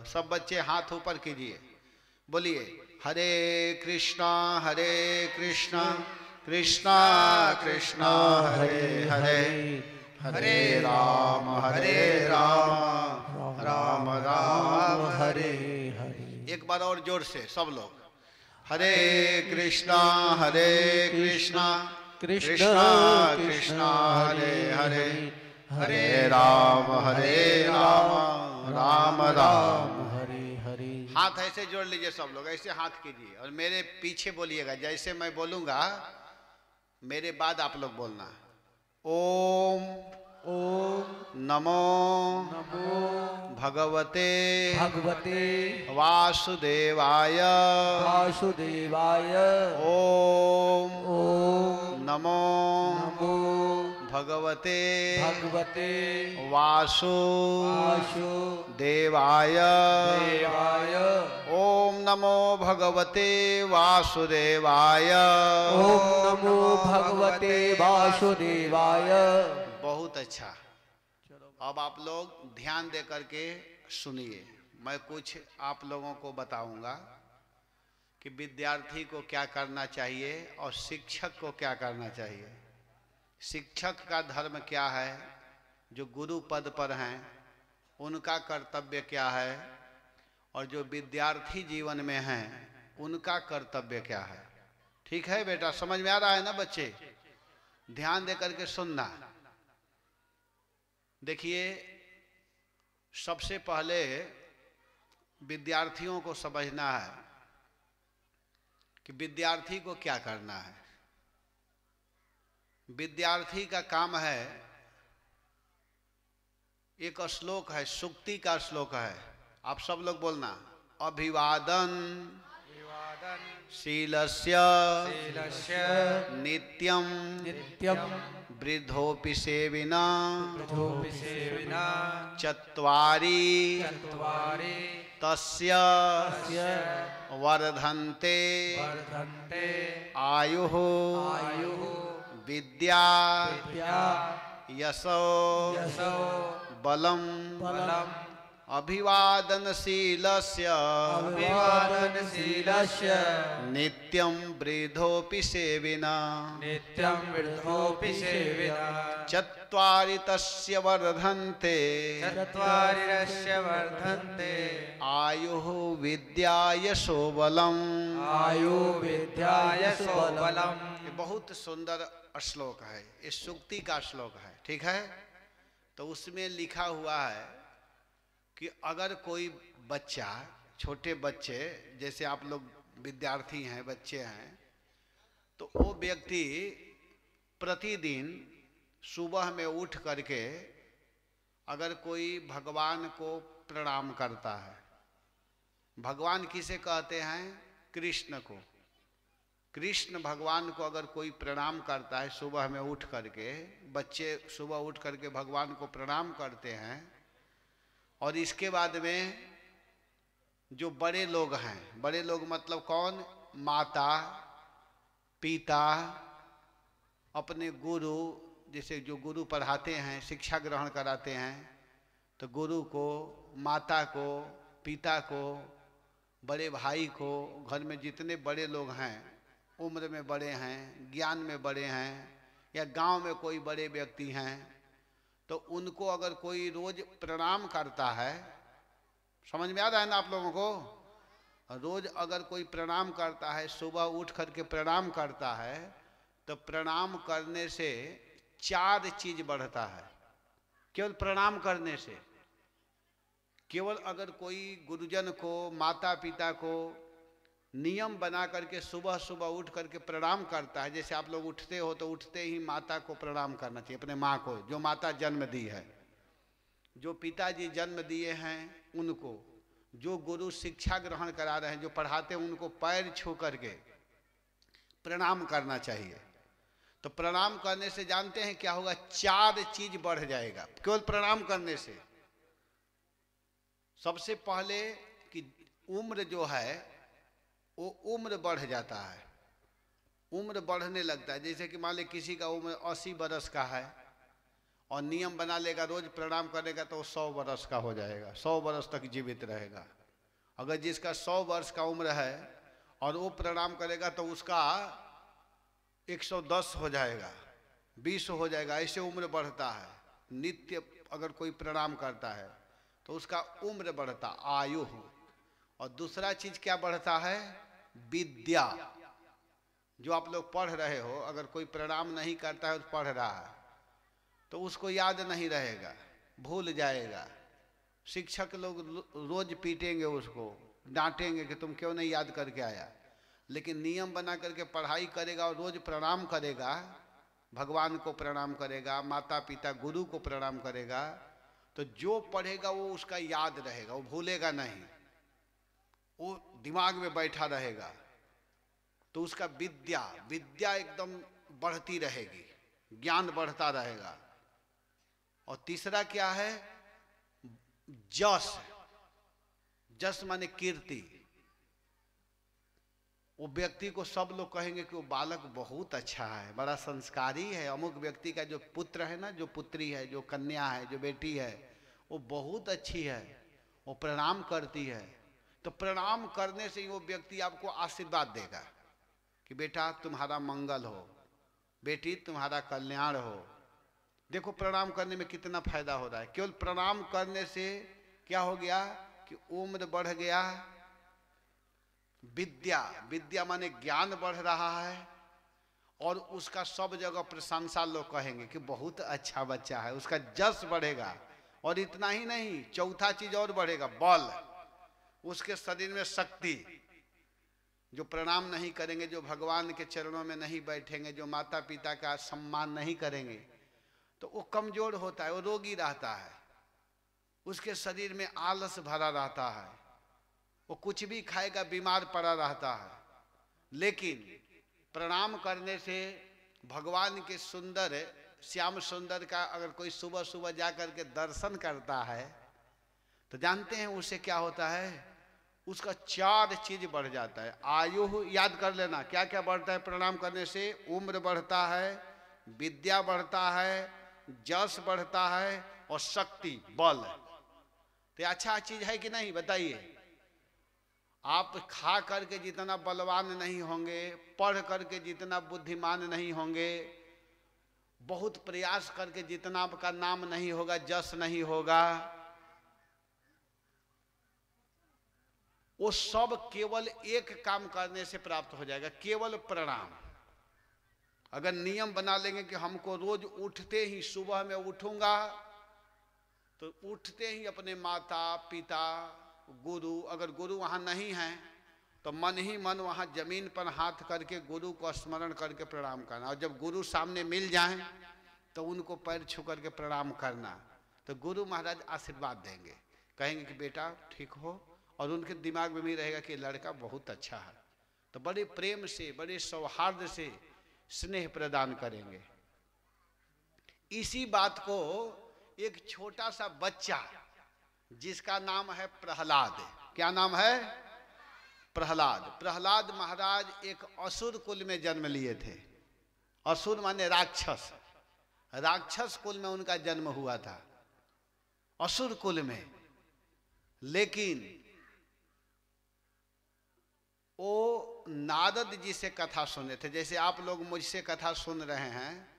सब बच्चे हाथ ऊपर कीजिए, बोलिए हरे कृष्णा कृष्णा कृष्णा हरे हरे, हरे राम राम राम हरे हरे। एक बार और जोर से सब लोग, हरे कृष्णा कृष्णा कृष्णा हरे हरे, हरे राम राम राम हरे हरे। हाथ ऐसे जोड़ लीजिए सब लोग, ऐसे हाथ कीजिए और मेरे पीछे बोलिएगा, जैसे मैं बोलूंगा मेरे बाद आप लोग बोलना। ओम नमो भगवते वासुदेवाय ओम नमो भगवते वासुदेवाय ओम नमो भगवते वासुदेवाय बहुत अच्छा। अब आप लोग ध्यान दे करके सुनिए, मैं कुछ आप लोगों को बताऊंगा कि विद्यार्थी को क्या करना चाहिए और शिक्षक को क्या करना चाहिए। शिक्षक का धर्म क्या है, जो गुरु पद पर हैं उनका कर्तव्य क्या है, और जो विद्यार्थी जीवन में हैं उनका कर्तव्य क्या है। ठीक है बेटा, समझ में आ रहा है ना बच्चे? ध्यान दे करके सुनना। देखिए, सबसे पहले विद्यार्थियों को समझना है कि विद्यार्थी को क्या करना है। विद्यार्थी का काम है, एक श्लोक है, सूक्ति का श्लोक है, आप सब लोग बोलना। अभिवादन शीलस्य नित्यं वृद्धोपि सेविना चत्वारि तस्य वर्धन्ते आयुः विद्या यशो बलम। अभिवादनशीलस्य नित्यं वृद्धोपि सेविना चत्वारि तस्य वर्धन्ते आयुः विद्या यशो बलम। ये बहुत सुंदर श्लोक है, ये सूक्ति का श्लोक है। ठीक है, तो उसमें लिखा हुआ है कि अगर कोई बच्चा, छोटे बच्चे जैसे आप लोग विद्यार्थी हैं, बच्चे हैं, तो वो व्यक्ति प्रतिदिन सुबह में उठ करके अगर कोई भगवान को प्रणाम करता है, भगवान किसे कहते हैं? कृष्ण को। कृष्ण भगवान को अगर कोई प्रणाम करता है सुबह में उठ करके, बच्चे सुबह उठ करके भगवान को प्रणाम करते हैं, और इसके बाद में जो बड़े लोग हैं, बड़े लोग मतलब कौन? माता पिता, अपने गुरु, जैसे जो गुरु पढ़ाते हैं, शिक्षा ग्रहण कराते हैं, तो गुरु को, माता को, पिता को, बड़े भाई को, घर में जितने बड़े लोग हैं, उम्र में बड़े हैं, ज्ञान में बड़े हैं, या गांव में कोई बड़े व्यक्ति हैं, तो उनको अगर कोई रोज प्रणाम करता है, समझ में आ रहा है ना आप लोगों को? रोज अगर कोई प्रणाम करता है, सुबह उठ करके प्रणाम करता है, तो प्रणाम करने से 4 चीज बढ़ता है। केवल प्रणाम करने से, केवल अगर कोई गुरुजन को, माता पिता को नियम बना करके सुबह सुबह उठ करके प्रणाम करता है, जैसे आप लोग उठते हो तो उठते ही माता को प्रणाम करना चाहिए, अपने माँ को, जो माता जन्म दी है, जो पिताजी जन्म दिए हैं उनको, जो गुरु शिक्षा ग्रहण करा रहे हैं, जो पढ़ाते हैं, उनको पैर छू करके प्रणाम करना चाहिए। तो प्रणाम करने से जानते हैं क्या होगा? 4 चीज बढ़ जाएगा केवल प्रणाम करने से। सबसे पहले कि उम्र जो है वो उम्र बढ़ जाता है, उम्र बढ़ने लगता है। जैसे कि मान लीजिए किसी का उम्र 80 बरस का है और नियम बना लेगा, रोज प्रणाम करेगा, तो 100 वर्ष का हो जाएगा, 100 वर्ष तक जीवित रहेगा। अगर जिसका 100 वर्ष का उम्र है और वो प्रणाम करेगा तो उसका 110 हो जाएगा, 20 हो जाएगा, ऐसे उम्र बढ़ता है। नित्य अगर कोई प्रणाम करता है तो उसका उम्र बढ़ता, आयु हो। और दूसरा चीज क्या बढ़ता है? विद्या। जो आप लोग पढ़ रहे हो, अगर कोई प्रणाम नहीं करता है, पढ़ रहा है, तो उसको याद नहीं रहेगा, भूल जाएगा। शिक्षक लोग रोज पीटेंगे उसको, डांटेंगे कि तुम क्यों नहीं याद करके आया। लेकिन नियम बना करके पढ़ाई करेगा और रोज प्रणाम करेगा, भगवान को प्रणाम करेगा, माता पिता गुरु को प्रणाम करेगा, तो जो पढ़ेगा वो उसका याद रहेगा, वो भूलेगा नहीं, वो दिमाग में बैठा रहेगा। तो उसका विद्या एकदम बढ़ती रहेगी, ज्ञान बढ़ता रहेगा। और तीसरा क्या है? जस माने कीर्ति। वो व्यक्ति को सब लोग कहेंगे कि वो बालक बहुत अच्छा है, बड़ा संस्कारी है। अमुक व्यक्ति का जो पुत्र है ना, जो पुत्री है, जो कन्या है, जो बेटी है, वो बहुत अच्छी है, वो प्रणाम करती है। तो प्रणाम करने से ही वो व्यक्ति आपको आशीर्वाद देगा कि बेटा तुम्हारा मंगल हो, बेटी तुम्हारा कल्याण हो। देखो प्रणाम करने में कितना फायदा हो रहा है। केवल प्रणाम करने से क्या हो गया कि उम्र बढ़ गया, विद्या माने ज्ञान बढ़ रहा है, और उसका सब जगह प्रशंसा लोग कहेंगे कि बहुत अच्छा बच्चा है, उसका जस बढ़ेगा। और इतना ही नहीं, चौथा चीज और बढ़ेगा, बल। उसके शरीर में शक्ति। जो प्रणाम नहीं करेंगे, जो भगवान के चरणों में नहीं बैठेंगे, जो माता पिता का सम्मान नहीं करेंगे, तो वो कमजोर होता है, वो रोगी रहता है, उसके शरीर में आलस भरा रहता है, वो कुछ भी खाएगा बीमार पड़ा रहता है। लेकिन प्रणाम करने से भगवान के सुंदर श्याम सुंदर का अगर कोई सुबह सुबह जा करके दर्शन करता है तो जानते हैं उससे क्या होता है? उसका 4 चीज बढ़ जाता है। आयु याद कर लेना, क्या क्या बढ़ता है प्रणाम करने से? उम्र बढ़ता है, विद्या बढ़ता है, जस बढ़ता है, और शक्ति, बल। तो अच्छा चीज है कि नहीं बताइए? आप खा करके जितना बलवान नहीं होंगे, पढ़ करके जितना बुद्धिमान नहीं होंगे, बहुत प्रयास करके जितना आपका नाम नहीं होगा, जस नहीं होगा, वो सब केवल एक काम करने से प्राप्त हो जाएगा, केवल प्रणाम। अगर नियम बना लेंगे कि हमको रोज उठते ही, सुबह में उठूंगा तो उठते ही अपने माता पिता गुरु, अगर गुरु वहां नहीं है तो मन ही मन वहां जमीन पर हाथ करके गुरु को स्मरण करके प्रणाम करना। और जब गुरु सामने मिल जाएं तो उनको पैर छू करके प्रणाम करना। तो गुरु महाराज आशीर्वाद देंगे, कहेंगे कि बेटा ठीक हो, और उनके दिमाग में भी रहेगा कि लड़का बहुत अच्छा है। तो बड़े प्रेम से, बड़े सौहार्द से स्नेह प्रदान करेंगे। इसी बात को एक छोटा सा बच्चा जिसका नाम है प्रहलाद, क्या नाम है? प्रहलाद। प्रहलाद महाराज एक असुर कुल में जन्म लिए थे। असुर माने राक्षस, राक्षस कुल में उनका जन्म हुआ था, असुर कुल में। लेकिन वो नारद जी से कथा सुने थे, जैसे आप लोग मुझसे कथा सुन रहे हैं,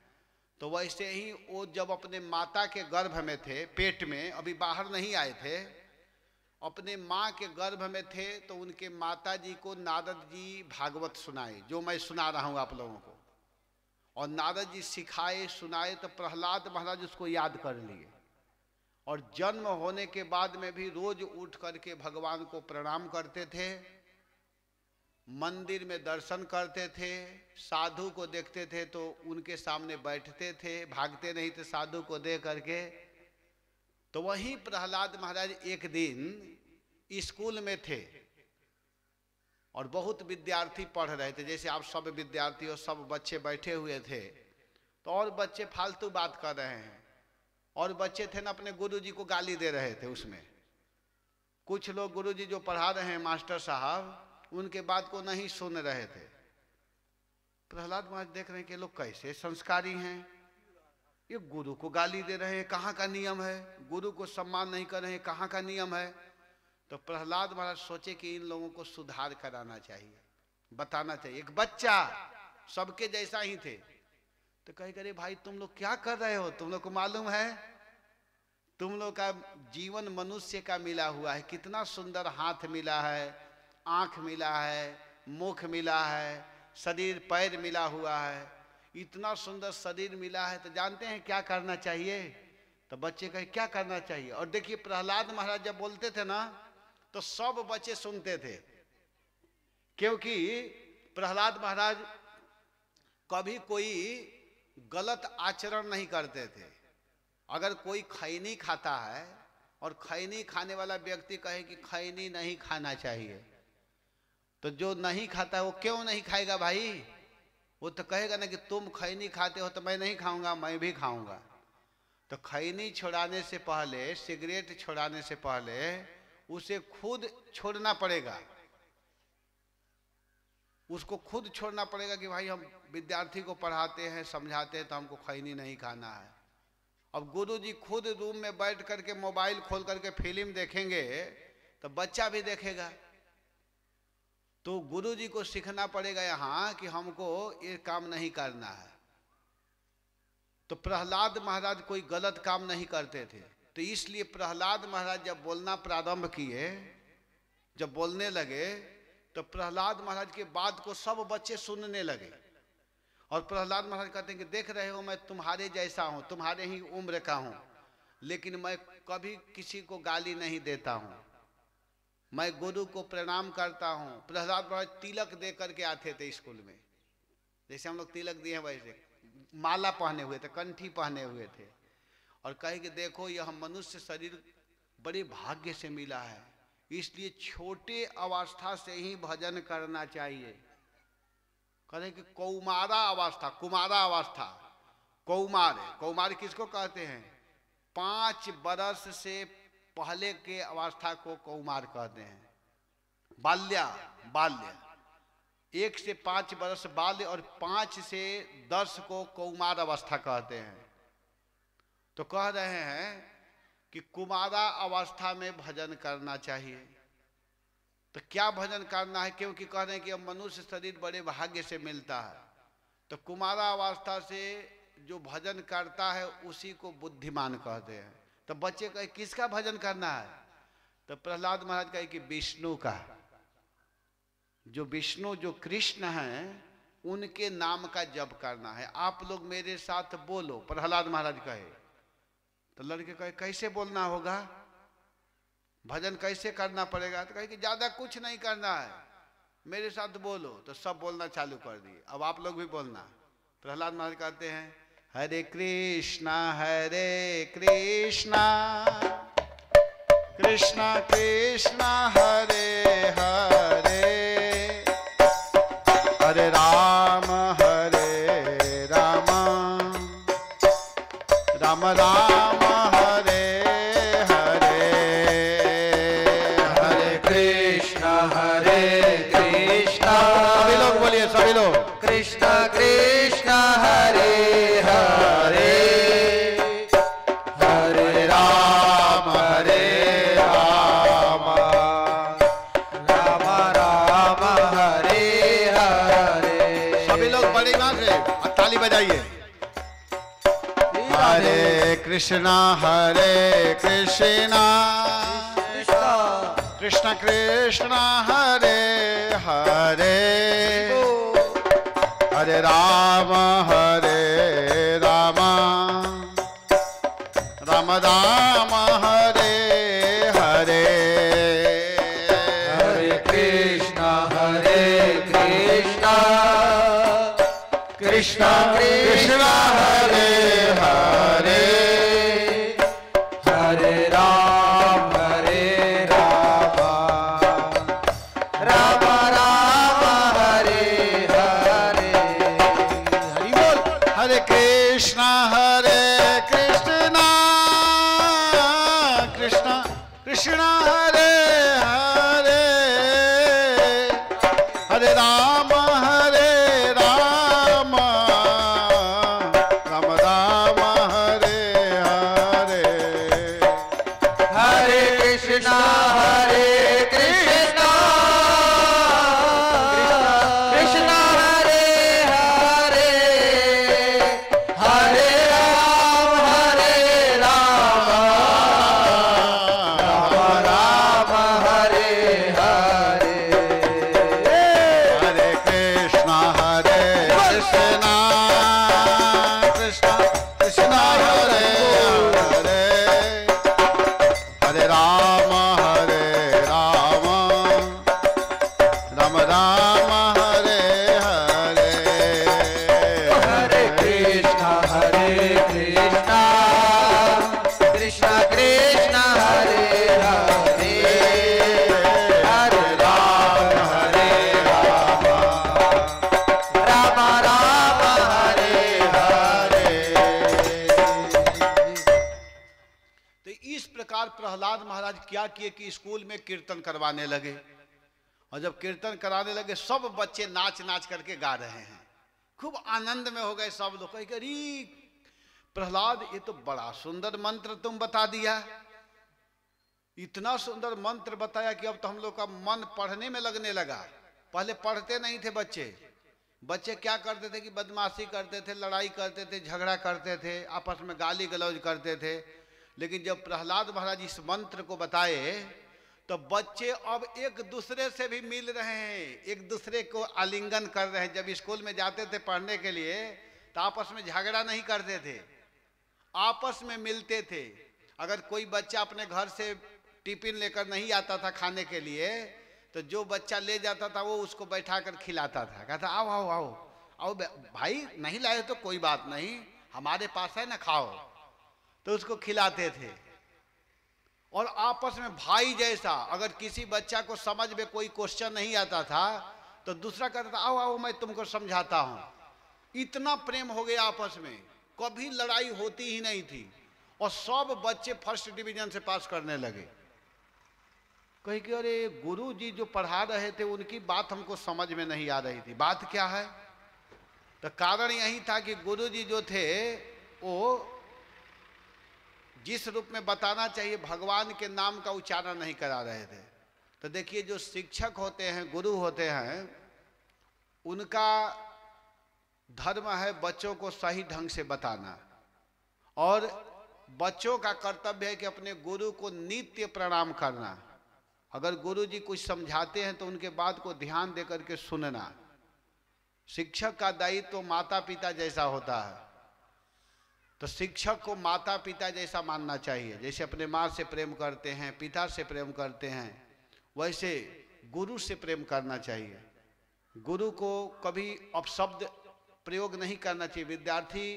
तो वैसे ही वो जब अपने माता के गर्भ में थे, पेट में, अभी बाहर नहीं आए थे, अपने माँ के गर्भ में थे, तो उनके माता जी को नारद जी भागवत सुनाए, जो मैं सुना रहा हूँ आप लोगों को। और नारद जी सिखाए, सुनाए, तो प्रहलाद महाराज उसको याद कर लिए। और जन्म होने के बाद में भी रोज उठ करके भगवान को प्रणाम करते थे, मंदिर में दर्शन करते थे, साधु को देखते थे तो उनके सामने बैठते थे, भागते नहीं थे साधु को देख करके। तो वहीं प्रहलाद महाराज एक दिन स्कूल में थे और बहुत विद्यार्थी पढ़ रहे थे, जैसे आप सब विद्यार्थी हो, सब बच्चे बैठे हुए थे। तो और बच्चे फालतू बात कर रहे हैं, और बच्चे थे ना अपने गुरुजी को गाली दे रहे थे। उसमें कुछ लोग गुरुजी जो पढ़ा रहे हैं मास्टर साहब, उनके बात को नहीं सुन रहे थे। प्रहलाद महाराज देख रहे हैं कि लोग कैसे संस्कारी हैं, ये गुरु को गाली दे रहे हैं, कहाँ का नियम है? गुरु को सम्मान नहीं कर रहे हैं, कहाँ का नियम है? तो प्रहलाद महाराज सोचे कि इन लोगों को सुधार कराना चाहिए, बताना चाहिए। एक बच्चा सबके जैसा ही थे, तो कहे अरे भाई तुम लोग क्या कर रहे हो? तुम लोग को मालूम है तुम लोग का जीवन मनुष्य का मिला हुआ है, कितना सुंदर हाथ मिला है, आंख मिला है, मुख मिला है, शरीर पैर मिला हुआ है, इतना सुंदर शरीर मिला है, तो जानते हैं क्या करना चाहिए? तो बच्चे कहे क्या करना चाहिए? और देखिए प्रहलाद महाराज जब बोलते थे ना तो सब बच्चे सुनते थे, क्योंकि प्रहलाद महाराज कभी कोई गलत आचरण नहीं करते थे। अगर कोई खैनी खाता है और खैनी खाने वाला व्यक्ति कहे कि खैनी नहीं खाना चाहिए, तो जो नहीं खाता है वो क्यों नहीं खाएगा भाई? वो तो कहेगा ना कि तुम खैनी खाते हो तो मैं नहीं खाऊंगा, मैं भी खाऊंगा। तो खैनी छोड़ाने से पहले, सिगरेट छोड़ाने से पहले उसे खुद छोड़ना पड़ेगा, उसको खुद छोड़ना पड़ेगा कि भाई हम विद्यार्थी को पढ़ाते हैं, समझाते हैं, तो हमको खैनी नहीं खाना है। अब गुरुजी खुद रूम में बैठ करके मोबाइल खोल करके फिल्म देखेंगे तो बच्चा भी देखेगा। तो गुरुजी को सीखना पड़ेगा यहाँ कि हमको ये काम नहीं करना है। तो प्रहलाद महाराज कोई गलत काम नहीं करते थे, तो इसलिए प्रहलाद महाराज जब बोलना प्रारंभ किए, जब बोलने लगे, तो प्रहलाद महाराज के बात को सब बच्चे सुनने लगे। और प्रहलाद महाराज कहते हैं कि देख रहे हो मैं तुम्हारे जैसा हूँ, तुम्हारे ही उम्र का हूँ, लेकिन मैं कभी किसी को गाली नहीं देता हूँ, मैं गुरु को प्रणाम करता हूँ। प्रहलाद महाराज तिलक दे करके आते थे स्कूल में, जैसे हम लोग तिलक दिए हैं वैसे माला पहने हुए थे, कंठी पहने हुए थे, और कहे कि देखो यह मनुष्य शरीर बड़े भाग्य से मिला है, इसलिए छोटे अवस्था से ही भजन करना चाहिए। कहें कि कौमारा अवस्था, कुमारा अवस्था, कौमार है। कौमार किसको कहते हैं? 5 बरस से पहले के अवस्था को कौमार कहते हैं। बाल्य, बाल्य 1 से 5 बरस बाल्य, और 5 से 10 को कौमार अवस्था कहते हैं। तो कह रहे हैं कि कुमारा अवस्था में भजन करना चाहिए। तो क्या भजन करना है? क्योंकि कह रहे हैं कि अब मनुष्य शरीर बड़े भाग्य से मिलता है, तो कुमारा अवस्था से जो भजन करता है उसी को बुद्धिमान कहते हैं। तो बच्चे कहे किसका भजन करना है? तो प्रहलाद महाराज कहे कि विष्णु का, जो विष्णु, जो कृष्ण हैं, उनके नाम का जप करना है। आप लोग मेरे साथ बोलो, प्रहलाद महाराज कहे। तो लड़के कहे कैसे बोलना होगा, भजन कैसे करना पड़ेगा? तो कहे कि ज्यादा कुछ नहीं करना है, मेरे साथ बोलो। तो सब बोलना चालू कर दिए। अब आप लोग भी बोलना। प्रहलाद महाराज कहते हैं हरे कृष्णा कृष्णा कृष्णा हरे हरे, हरे राम राम राम हरे हरे, हरे कृष्णा सभी लोग बोलिए, सभी लोग, कृष्णा कृष्णा हरे हरे, हरे राम राम राम हरे हरे। सभी लोग बड़ी बात है, ताली बजाइए। हरे कृष्णा कृष्ण कृष्ण हरे हरे, हरे राम राम राम हरे हरे, हरे कृष्णा कृष्ण कृष्ण हरे हरे, हरे राम राम राम हरे हरे। हरि बोल। हरे कृष्णा महाराज क्या किए कि स्कूल में कीर्तन करवाने लगे, और जब कीर्तन कराने लगे सब बच्चे नाच नाच करके गा रहे हैं, खूब आनंद में हो गए सब लोग। कहे अरे प्रहलाद ये तो बड़ा सुंदर मंत्र तुम बता दिया, इतना सुंदर मंत्र बताया कि अब तो हम लोग का मन पढ़ने में लगने लगा। पहले पढ़ते नहीं थे बच्चे, बच्चे क्या करते थे कि बदमाशी करते थे, लड़ाई करते थे, झगड़ा करते थे, आपस में गाली गलौज करते थे। लेकिन जब प्रहलाद महाराज इस मंत्र को बताए तो बच्चे अब एक दूसरे से भी मिल रहे हैं, एक दूसरे को आलिंगन कर रहे हैं। जब स्कूल में जाते थे पढ़ने के लिए तो आपस में झगड़ा नहीं करते थे, आपस में मिलते थे। अगर कोई बच्चा अपने घर से टिफिन लेकर नहीं आता था खाने के लिए, तो जो बच्चा ले जाता था वो उसको बैठा कर खिलाता था, कहता आओ आओ आओ आओ भाई, नहीं लाए तो कोई बात नहीं, हमारे पास है ना, खाओ। तो उसको खिलाते थे। और आपस में भाई जैसा, अगर किसी बच्चा को समझ में कोई क्वेश्चन नहीं आता था तो दूसरा कहता था आओ आओ मैं तुमको समझाता हूं। इतना प्रेम हो गया आपस में, कभी लड़ाई होती ही नहीं थी, और सब बच्चे फर्स्ट डिवीजन से पास करने लगे। कहे कि अरे गुरु जी जो पढ़ा रहे थे उनकी बात हमको समझ में नहीं आ रही थी, बात क्या है? तो कारण यही था कि गुरु जी जो थे वो जिस रूप में बताना चाहिए भगवान के नाम का उच्चारण नहीं करा रहे थे। तो देखिए जो शिक्षक होते हैं, गुरु होते हैं, उनका धर्म है बच्चों को सही ढंग से बताना, और बच्चों का कर्तव्य है कि अपने गुरु को नित्य प्रणाम करना। अगर गुरु जी कुछ समझाते हैं तो उनके बात को ध्यान दे करके सुनना। शिक्षक का दायित्व तो माता पिता जैसा होता है, तो शिक्षक को माता पिता जैसा मानना चाहिए। जैसे अपने माँ से प्रेम करते हैं, पिता से प्रेम करते हैं, वैसे गुरु से प्रेम करना चाहिए। गुरु को कभी अपशब्द प्रयोग नहीं करना चाहिए। विद्यार्थी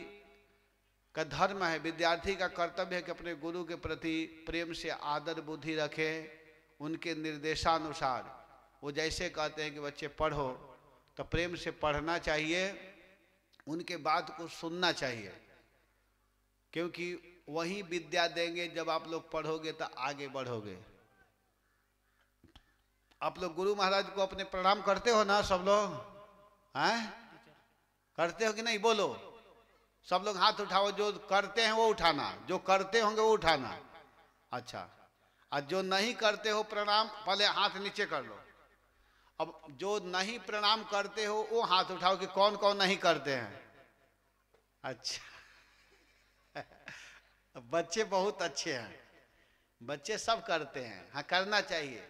का धर्म है, विद्यार्थी का कर्तव्य है कि अपने गुरु के प्रति प्रेम से आदर बुद्धि रखे, उनके निर्देशानुसार। वो जैसे कहते हैं कि बच्चे पढ़ो, तो प्रेम से पढ़ना चाहिए, उनके बात को सुनना चाहिए, क्योंकि वही विद्या देंगे। जब आप लोग पढ़ोगे तो आगे बढ़ोगे। आप लोग गुरु महाराज को अपने प्रणाम करते हो ना सब लोग? हैं? करते हो कि नहीं? बोलो सब लोग हाथ उठाओ, जो करते हैं वो उठाना, जो करते होंगे वो उठाना। अच्छा, और जो नहीं करते हो प्रणाम, पहले हाथ नीचे कर लो। अब जो नहीं प्रणाम करते हो वो हाथ उठाओ कि कौन कौन नहीं करते हैं। अच्छा बच्चे बहुत अच्छे हैं, बच्चे सब करते हैं। हाँ, करना चाहिए।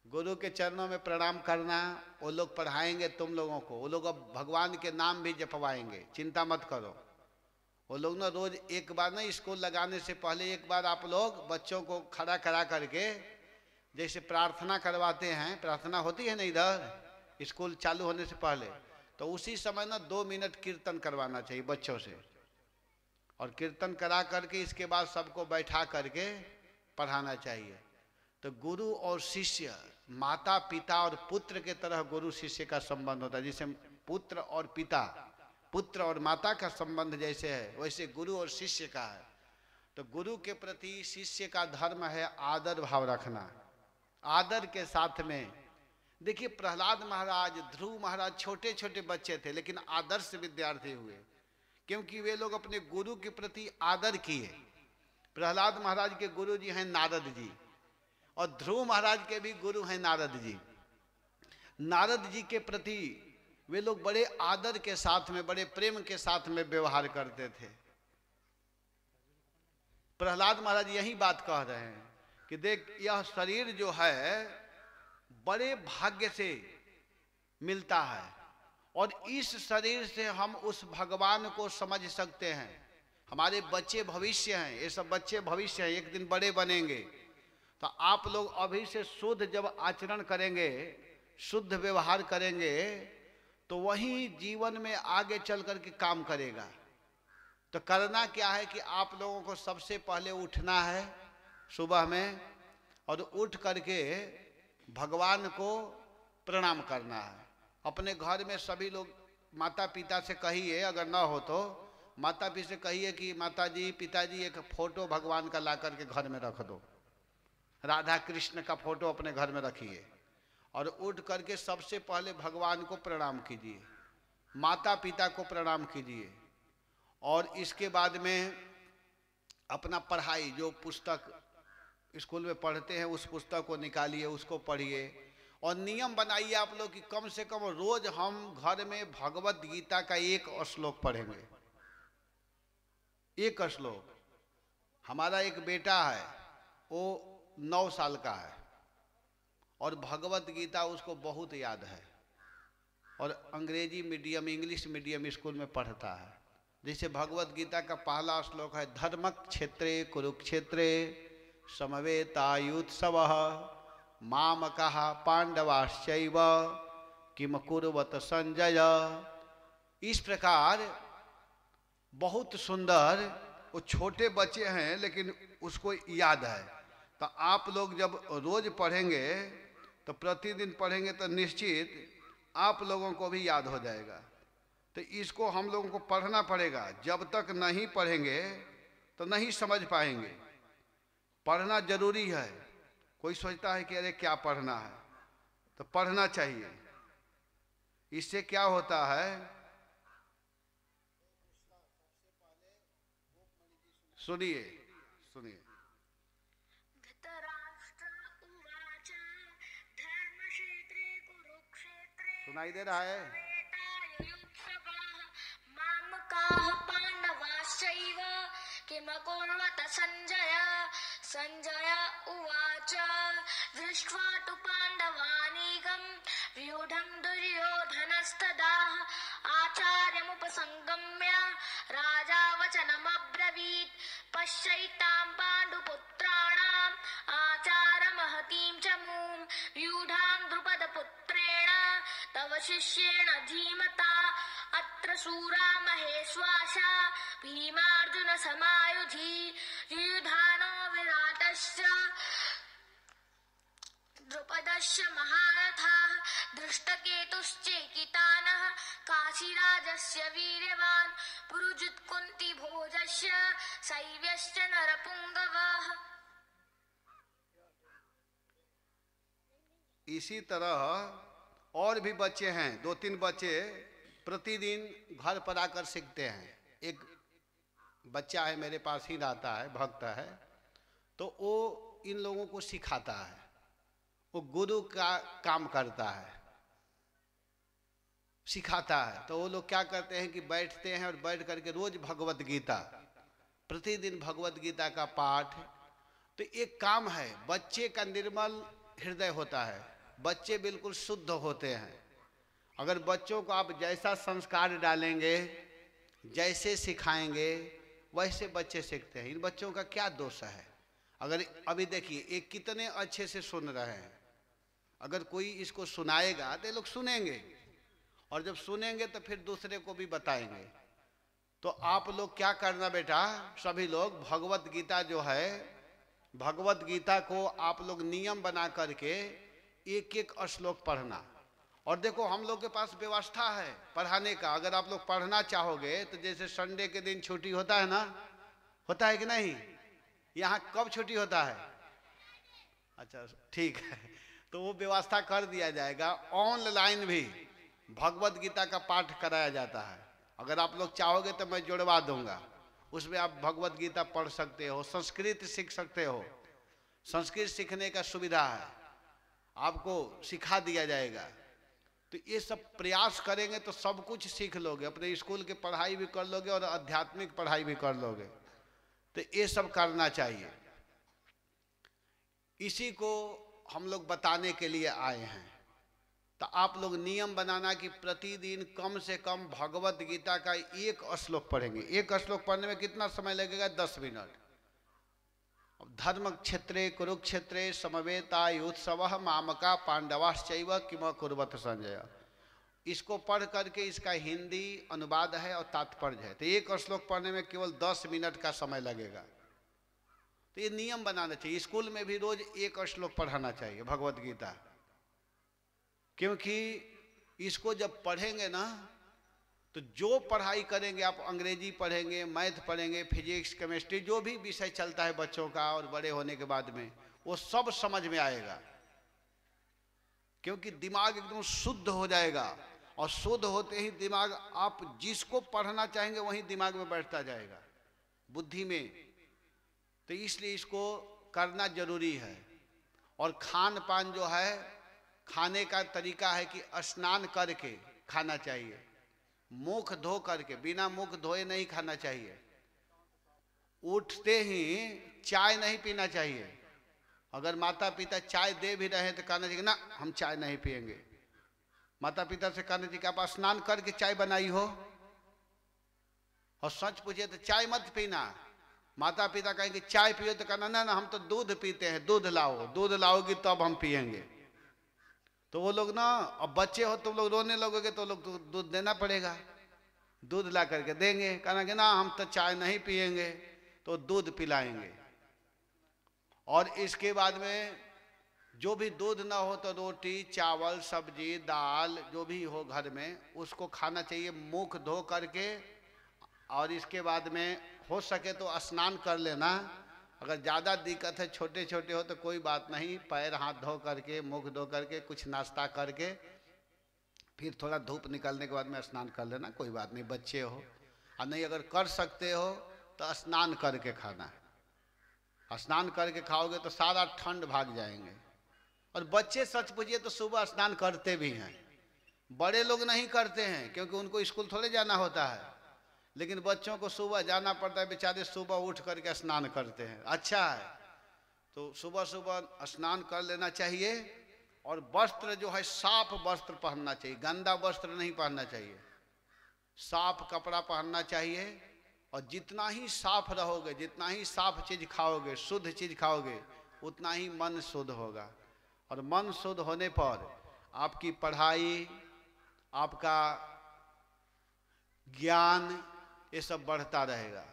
गुरु के चरणों में प्रणाम करना। वो लोग पढ़ाएंगे तुम लोगों को, वो लोग अब भगवान के नाम भी जपवाएंगे, चिंता मत करो। वो लोग ना रोज एक बार ना, स्कूल लगाने से पहले एक बार आप लोग बच्चों को खड़ा करा करके जैसे प्रार्थना करवाते हैं, प्रार्थना होती है ना इधर स्कूल चालू होने से पहले, तो उसी समय ना 2 मिनट कीर्तन करवाना चाहिए बच्चों से। और कीर्तन करा करके इसके बाद सबको बैठा करके पढ़ाना चाहिए। तो गुरु और शिष्य, माता पिता और पुत्र के तरह गुरु शिष्य का संबंध होता है। जैसे पुत्र और पिता, पुत्र और माता का संबंध जैसे है, वैसे गुरु और शिष्य का है। तो गुरु के प्रति शिष्य का धर्म है आदर भाव रखना। आदर के साथ में देखिए प्रहलाद महाराज, ध्रुव महाराज छोटे छोटे बच्चे थे लेकिन आदर्श विद्यार्थी हुए, क्योंकि वे लोग अपने गुरु के प्रति आदर किए। प्रहलाद महाराज के गुरु जी हैं नारद जी, और ध्रुव महाराज के भी गुरु हैं नारद जी। नारद जी के प्रति वे लोग बड़े आदर के साथ में, बड़े प्रेम के साथ में व्यवहार करते थे। प्रहलाद महाराज यही बात कह रहे हैं कि देख, यह शरीर जो है बड़े भाग्य से मिलता है, और इस शरीर से हम उस भगवान को समझ सकते हैं। हमारे बच्चे भविष्य हैं, ये सब बच्चे भविष्य हैं, एक दिन बड़े बनेंगे। तो आप लोग अभी से शुद्ध जब आचरण करेंगे, शुद्ध व्यवहार करेंगे, तो वही जीवन में आगे चल करके काम करेगा। तो करना क्या है कि आप लोगों को सबसे पहले उठना है सुबह में, और उठ करके भगवान को प्रणाम करना है। अपने घर में सभी लोग माता पिता से कहिए, अगर ना हो तो माता पिता से कहिए कि माता जी पिताजी एक फोटो भगवान का ला करके घर में रख दो। राधा कृष्ण का फोटो अपने घर में रखिए और उठ करके सबसे पहले भगवान को प्रणाम कीजिए, माता पिता को प्रणाम कीजिए, और इसके बाद में अपना पढ़ाई, जो पुस्तक स्कूल में पढ़ते हैं उस पुस्तक को निकालिए, उसको पढ़िए, और नियम बनाइए आप लोग कि कम से कम रोज हम घर में भगवत गीता का एक श्लोक पढ़ेंगे, एक श्लोक। हमारा एक बेटा है, वो 9 साल का है और भगवत गीता उसको बहुत याद है, और अंग्रेजी मीडियम, इंग्लिश मीडियम स्कूल में पढ़ता है। जैसे भगवत गीता का पहला श्लोक है, धर्मक क्षेत्रे कुरुक्षेत्रे समवेतायुत्सवः मामकः पांडवाश्चैव किम कुर्वत संजय। इस प्रकार बहुत सुंदर, वो छोटे बच्चे हैं लेकिन उसको याद है। तो आप लोग जब रोज पढ़ेंगे तो प्रतिदिन पढ़ेंगे तो निश्चित आप लोगों को भी याद हो जाएगा। तो इसको हम लोगों को पढ़ना पड़ेगा, जब तक नहीं पढ़ेंगे तो नहीं समझ पाएंगे। पढ़ना जरूरी है। कोई सोचता है कि अरे क्या पढ़ना है, तो पढ़ना चाहिए। इससे क्या होता है, सुनिए सुनिए। सुनाई दे रहा है? पांडवाश्चैव किमकुर्वत संजय। संजय उवाच दृष्ट्वा तु पाण्डवानीकं व्यूढं दुर्योधनस्तदा आचार्यमुपसंगम्य राजा वचनमब्रवीत् पश्यैतां पाण्डुपुत्राणाम् आचारमहतीं च मूं व्यूढां द्रुपदपुत्रेण तव शिष्येण धीमता अत्र शूरा महेश्वासा भीमार्जुन समायुधि युधानो विराटश्च द्रुपदश्च महारथाः दृष्टकेतुश्चेकितानः काशीराजस्य वीर्यवान् पुरुजित्कुन्तिभोजस्य शैव्यश्च नरपुङ्गवः। इसी तरह और भी बच्चे हैं, 2-3 बच्चे प्रतिदिन घर पर आकर सीखते हैं। एक बच्चा है मेरे पास ही रहता है, भक्त है, तो वो इन लोगों को सिखाता है, वो गुरु का काम करता है, सिखाता है। तो वो लोग क्या करते हैं कि बैठते हैं और बैठ करके रोज भगवत गीता, प्रतिदिन भगवत गीता का पाठ। तो एक काम है, बच्चे का निर्मल हृदय होता है, बच्चे बिल्कुल शुद्ध होते हैं। अगर बच्चों को आप जैसा संस्कार डालेंगे, जैसे सिखाएंगे, वैसे बच्चे सीखते हैं। इन बच्चों का क्या दोष है? अगर अभी देखिए ये कितने अच्छे से सुन रहे हैं, अगर कोई इसको सुनाएगा तो ये लोग सुनेंगे, और जब सुनेंगे तो फिर दूसरे को भी बताएंगे। तो आप लोग क्या करना बेटा, सभी लोग भगवत गीता जो है, भगवत गीता को आप लोग नियम बना करके एक एक श्लोक पढ़ना। और देखो हम लोग के पास व्यवस्था है पढ़ाने का। अगर आप लोग पढ़ना चाहोगे तो जैसे संडे के दिन छुट्टी होता है ना, होता है कि नहीं? यहाँ कब छुट्टी होता है? अच्छा ठीक है, तो वो व्यवस्था कर दिया जाएगा। ऑनलाइन भी भगवत गीता का पाठ कराया जाता है। अगर आप लोग चाहोगे तो मैं जुड़वा दूंगा, उसमें आप भगवत गीता पढ़ सकते हो, संस्कृत सीख सकते हो। संस्कृत सीखने का सुविधा है, आपको सिखा दिया जाएगा। तो ये सब प्रयास करेंगे तो सब कुछ सीख लोगे, अपने स्कूल की पढ़ाई भी कर लोगे और आध्यात्मिक पढ़ाई भी कर लोगे। तो ये सब करना चाहिए। इसी को हम लोग बताने के लिए आए हैं। तो आप लोग नियम बनाना कि प्रतिदिन कम से कम भगवत गीता का एक श्लोक पढ़ेंगे। एक श्लोक पढ़ने में कितना समय लगेगा? 10 मिनट। धर्म क्षेत्रे कुरुक्षेत्रे समवेतायुत्सवः मामका पांडवाश्चैव किम कुर्वत संजय। इसको पढ़ करके इसका हिंदी अनुवाद है और तात्पर्य है। तो एक श्लोक पढ़ने में केवल 10 मिनट का समय लगेगा। तो ये नियम बनाना चाहिए। स्कूल में भी रोज एक श्लोक पढ़ाना चाहिए भगवत गीता, क्योंकि इसको जब पढ़ेंगे ना तो जो पढ़ाई करेंगे आप, अंग्रेजी पढ़ेंगे, मैथ पढ़ेंगे, फिजिक्स, केमिस्ट्री, जो भी विषय चलता है बच्चों का और बड़े होने के बाद में, वो सब समझ में आएगा, क्योंकि दिमाग एकदम शुद्ध हो जाएगा। और शुद्ध होते ही दिमाग, आप जिसको पढ़ना चाहेंगे वही दिमाग में बैठता जाएगा, बुद्धि में। तो इसलिए इसको करना जरूरी है। और खान पान जो है, खाने का तरीका है कि स्नान करके खाना चाहिए, मुख धो करके, बिना मुख धोए नहीं खाना चाहिए। उठते ही चाय नहीं पीना चाहिए। अगर माता पिता चाय दे भी रहे तो कहना चाहिए ना, हम चाय नहीं पिएंगे। माता पिता से कहना चाहिए कि आप स्नान करके चाय बनाई हो, और सच पूछे तो चाय मत पीना। माता पिता कहेंगे चाय पियो तो कहना ना हम तो दूध पीते हैं, दूध लाओ, दूध लाओगी तब हम पिएंगे। तो वो लोग ना, अब बच्चे हो तुम लोग रोने लगोगे तो लोग तो दूध देना पड़ेगा, दूध ला करके देंगे। कहना कि ना हम तो चाय नहीं पिएंगे, तो दूध पिलाएंगे। और इसके बाद में जो भी दूध ना हो तो रोटी, चावल, सब्जी, दाल जो भी हो घर में, उसको खाना चाहिए मुख धो करके। और इसके बाद में हो सके तो स्नान कर लेना। अगर ज़्यादा दिक्कत है, छोटे छोटे हो तो कोई बात नहीं, पैर हाथ धो करके, मुख धो करके, कुछ नाश्ता करके, फिर थोड़ा धूप निकलने के बाद में स्नान कर लेना, कोई बात नहीं, बच्चे हो। और नहीं अगर कर सकते हो तो स्नान करके खाना। स्नान करके खाओगे तो सारा ठंड भाग जाएंगे। और बच्चे सच पूछिए तो सुबह स्नान करते भी हैं, बड़े लोग नहीं करते हैं क्योंकि उनको स्कूल थोड़े जाना होता है। लेकिन बच्चों को सुबह जाना पड़ता है, बेचारे सुबह उठ करके स्नान करते हैं, अच्छा है। तो सुबह सुबह स्नान कर लेना चाहिए। और वस्त्र जो है साफ वस्त्र पहनना चाहिए, गंदा वस्त्र नहीं पहनना चाहिए, साफ कपड़ा पहनना चाहिए। और जितना ही साफ रहोगे, जितना ही साफ चीज खाओगे, शुद्ध चीज खाओगे, उतना ही मन शुद्ध होगा। और मन शुद्ध होने पर आपकी पढ़ाई, आपका ज्ञान, ये सब बढ़ता रहेगा।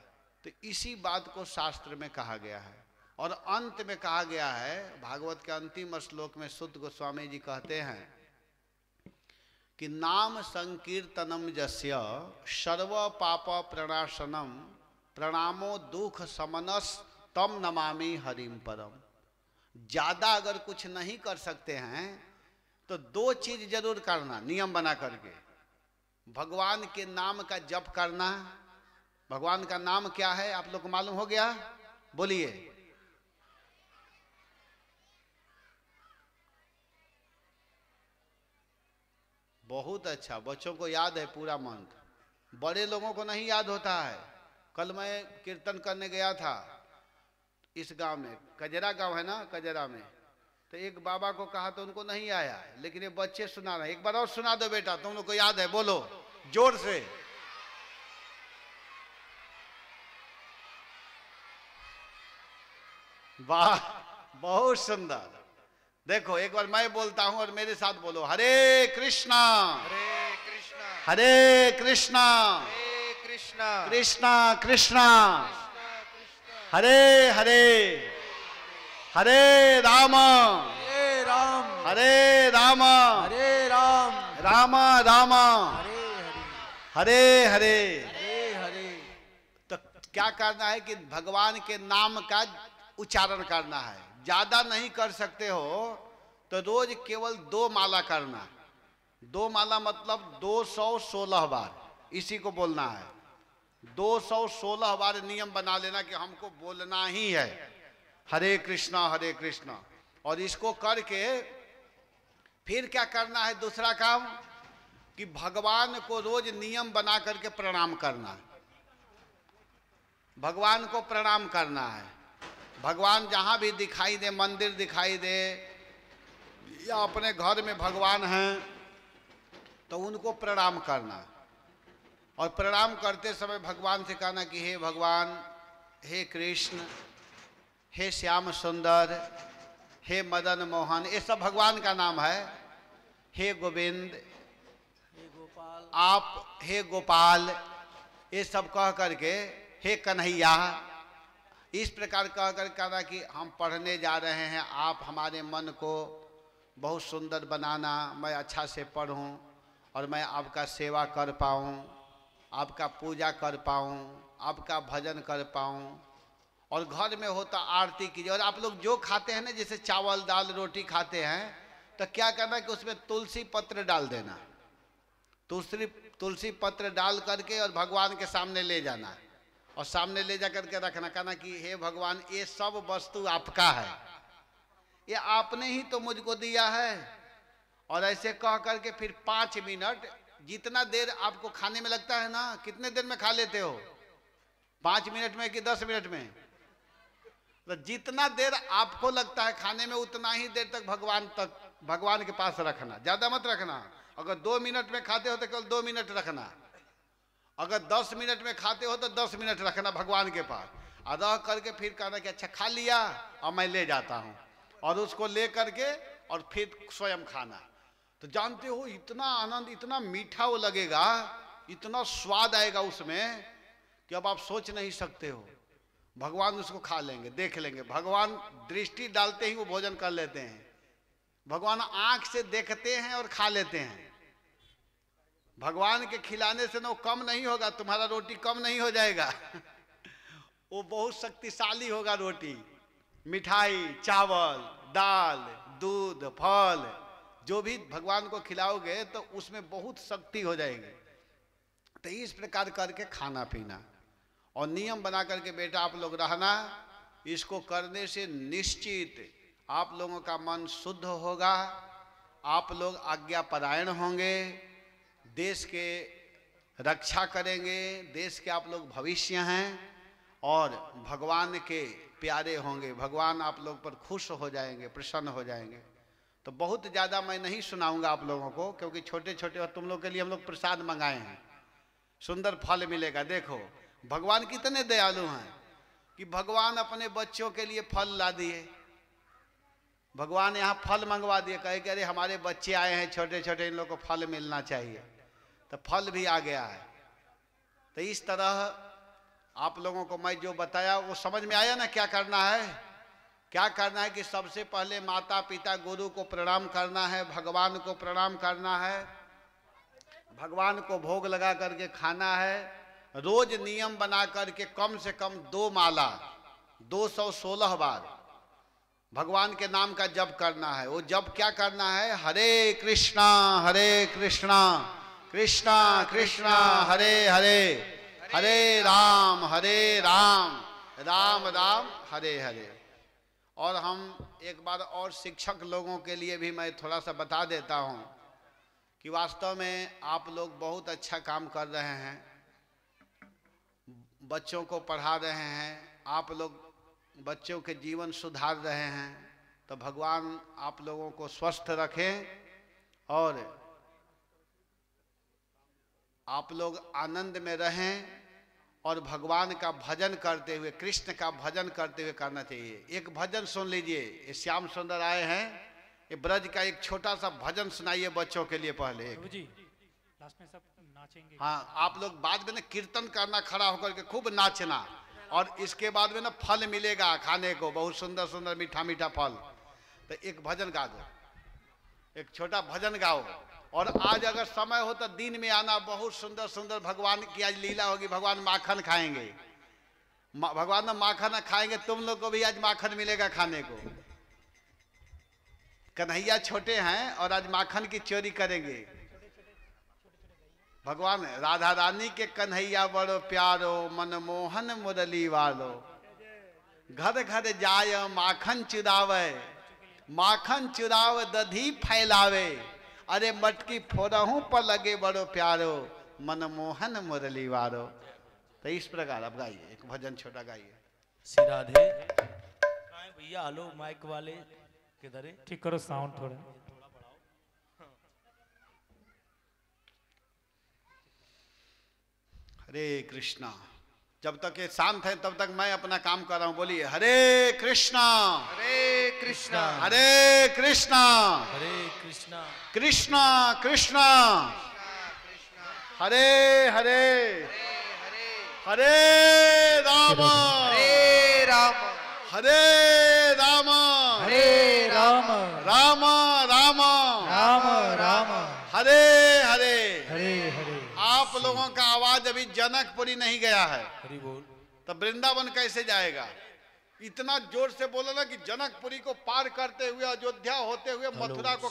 तो इसी बात को शास्त्र में कहा गया है। और अंत में कहा गया है, भागवत के अंतिम श्लोक में सुत गोस्वामी जी कहते हैं कि नाम संकीर्तनम जस्य सर्व पाप प्रणाशनम प्रणामो दुख समनस तम नमामि हरिम परम। ज्यादा अगर कुछ नहीं कर सकते हैं तो दो चीज जरूर करना, नियम बना करके। भगवान के नाम का जप करना। भगवान का नाम क्या है आप लोग को मालूम हो गया? बोलिए। बहुत अच्छा, बच्चों को याद है पूरा मंत्र, बड़े लोगों को नहीं याद होता है। कल मैं कीर्तन करने गया था इस गांव में, कजरा गांव है ना, कजरा में। तो एक बाबा को कहा तो उनको नहीं आया, लेकिन ये बच्चे सुना रहे। एक बार और सुना दो बेटा, तुम लोग को याद है, बोलो जोर से। वाह, बहुत सुंदर। देखो एक बार मैं बोलता हूं और मेरे साथ बोलो, हरे कृष्णा हरे कृष्णा हरे कृष्णा हरे कृष्णा कृष्णा कृष्णा हरे हरे हरे राम हरे राम हरे राम हरे राम राम राम हरे हरे हरे। हरे हरे। तो क्या करना है कि भगवान के नाम का उच्चारण करना है। ज्यादा नहीं कर सकते हो तो रोज केवल 2 माला करना। 2 माला मतलब 216 बार, इसी को बोलना है। 216 बार नियम बना लेना कि हमको बोलना ही है हरे कृष्णा हरे कृष्णा। और इसको करके फिर क्या करना है, दूसरा काम कि भगवान को रोज नियम बना करके प्रणाम करना। भगवान को प्रणाम करना है। भगवान जहाँ भी दिखाई दे, मंदिर दिखाई दे या अपने घर में भगवान हैं, तो उनको प्रणाम करना। और प्रणाम करते समय भगवान से कहना कि हे भगवान, हे कृष्ण, हे श्याम सुंदर, हे मदन मोहन, ये सब भगवान का नाम है। हे गोविंद, हे गोपाल, आप हे गोपाल, ये सब कह करके, हे कन्हैया, इस प्रकार कह कर कहना कि हम पढ़ने जा रहे हैं, आप हमारे मन को बहुत सुंदर बनाना, मैं अच्छा से पढ़ूं और मैं आपका सेवा कर पाऊं, आपका पूजा कर पाऊं, आपका भजन कर पाऊं। और घर में होता आरती कीजिए। और आप लोग जो खाते हैं ना, जैसे चावल दाल रोटी खाते हैं, तो क्या करना कि उसमें तुलसी पत्र डाल देना। तुलसी पत्र डाल करके और भगवान के सामने ले जाना, और सामने ले जा करके रखना, कहना कि हे भगवान, ये सब वस्तु आपका है, ये आपने ही तो मुझको दिया है। और ऐसे कह करके फिर 5 मिनट, जितना देर आपको खाने में लगता है ना, कितने देर में खा लेते हो? 5 मिनट में कि 10 मिनट में? तो जितना देर आपको लगता है खाने में, उतना ही देर तक भगवान के पास रखना, ज्यादा मत रखना। अगर 2 मिनट में खाते हो तो केवल 2 मिनट रखना, अगर 10 मिनट में खाते हो तो 10 मिनट रखना भगवान के पास, और रह करके फिर कहना कि अच्छा खा लिया, और मैं ले जाता हूँ, और उसको ले करके और फिर स्वयं खाना। तो जानते हो इतना आनंद, इतना मीठा वो लगेगा, इतना स्वाद आएगा उसमें कि अब आप सोच नहीं सकते हो। भगवान उसको खा लेंगे, देख लेंगे, भगवान दृष्टि डालते ही वो भोजन कर लेते हैं। भगवान आंख से देखते हैं और खा लेते हैं। भगवान के खिलाने से ना वो कम नहीं होगा, तुम्हारा रोटी कम नहीं हो जाएगा वो बहुत शक्तिशाली होगा रोटी, मिठाई, चावल, दाल, दूध, फल, जो भी भगवान को खिलाओगे तो उसमें बहुत शक्ति हो जाएगी। तो इस प्रकार करके खाना पीना और नियम बना करके बेटा आप लोग रहना। इसको करने से निश्चित आप लोगों का मन शुद्ध होगा, आप लोग आज्ञापरायण होंगे, देश के रक्षा करेंगे, देश के आप लोग भविष्य हैं, और भगवान के प्यारे होंगे, भगवान आप लोग पर खुश हो जाएंगे, प्रसन्न हो जाएंगे। तो बहुत ज़्यादा मैं नहीं सुनाऊंगा आप लोगों को, क्योंकि छोटे छोटे और तुम लोग के लिए हम लोग प्रसाद मंगाए हैं, सुंदर फल मिलेगा। देखो भगवान कितने दयालु हैं कि भगवान अपने बच्चों के लिए फल ला दिए। भगवान यहाँ फल मंगवा दिए, कहे कि अरे हमारे बच्चे आए हैं छोटे छोटे, इन लोग को फल मिलना चाहिए, तो फल भी आ गया है। तो इस तरह आप लोगों को मैं जो बताया वो समझ में आया ना? क्या करना है? क्या करना है कि सबसे पहले माता पिता गुरु को प्रणाम करना है, भगवान को प्रणाम करना है, भगवान को भोग लगा करके खाना है। रोज नियम बना करके कम से कम 2 माला 216 बार भगवान के नाम का जप करना है। वो जप क्या करना है? हरे कृष्णा कृष्णा कृष्णा हरे हरे, हरे राम राम राम हरे हरे। और हम एक बार और शिक्षक लोगों के लिए भी मैं थोड़ा सा बता देता हूँ कि वास्तव में आप लोग बहुत अच्छा काम कर रहे हैं, बच्चों को पढ़ा रहे हैं, आप लोग बच्चों के जीवन सुधार रहे हैं। तो भगवान आप लोगों को स्वस्थ रखें और आप लोग आनंद में रहें, और भगवान का भजन करते हुए, कृष्ण का भजन करते हुए करना चाहिए। एक भजन सुन लीजिए, ये श्याम सुंदर आए हैं, ये ब्रज का एक छोटा सा भजन सुनाइए बच्चों के लिए पहले। जी लास्ट में सब नाचेंगे। हाँ, आप लोग बाद में ना कीर्तन करना, खड़ा होकर के खूब नाचना, और इसके बाद में ना फल मिलेगा खाने को, बहुत सुंदर सुंदर मीठा मीठा फल। तो एक भजन गा दो, एक छोटा भजन गाओ। और आज अगर समय हो तो दिन में आना, बहुत सुंदर सुंदर भगवान की आज लीला होगी। भगवान माखन खाएंगे, भगवान ना माखन खाएंगे, तुम लोग को भी आज माखन मिलेगा खाने को। कन्हैया छोटे हैं और आज माखन की चोरी करेंगे। भगवान राधा रानी के कन्हैया बड़ो प्यारो, मनमोहन मुरली वालो, घर घर जाय माखन चुरावे, माखन चुराव दधी फैलावे, अरे मटकी फोड़हूं पर लगे बड़ो प्यारो, मनमोहन मुरली वालो। तो इस प्रकार आप गाइए, एक भजन छोटा गाइए। श्री राधे। भैया हेलो, माइक वाले किधर है? ठीक करो साउंड थोड़ा। हरे कृष्णा। जब तक ये शांत है तब तक मैं अपना काम कर रहा हूं। बोलिए हरे कृष्णा हरे कृष्णा हरे कृष्णा हरे कृष्णा कृष्णा कृष्णा हरे हरे हरे राम हरे राम हरे राम हरे राम राम राम राम राम हरे हरे। हरे हरे। आप लोगों का आवाज अभी जनकपुरी नहीं गया है, हरि बोल। तो वृंदावन कैसे जाएगा? इतना जोर से बोला ना कि जनकपुरी को पार करते हुए अयोध्या होते हुए मथुरा को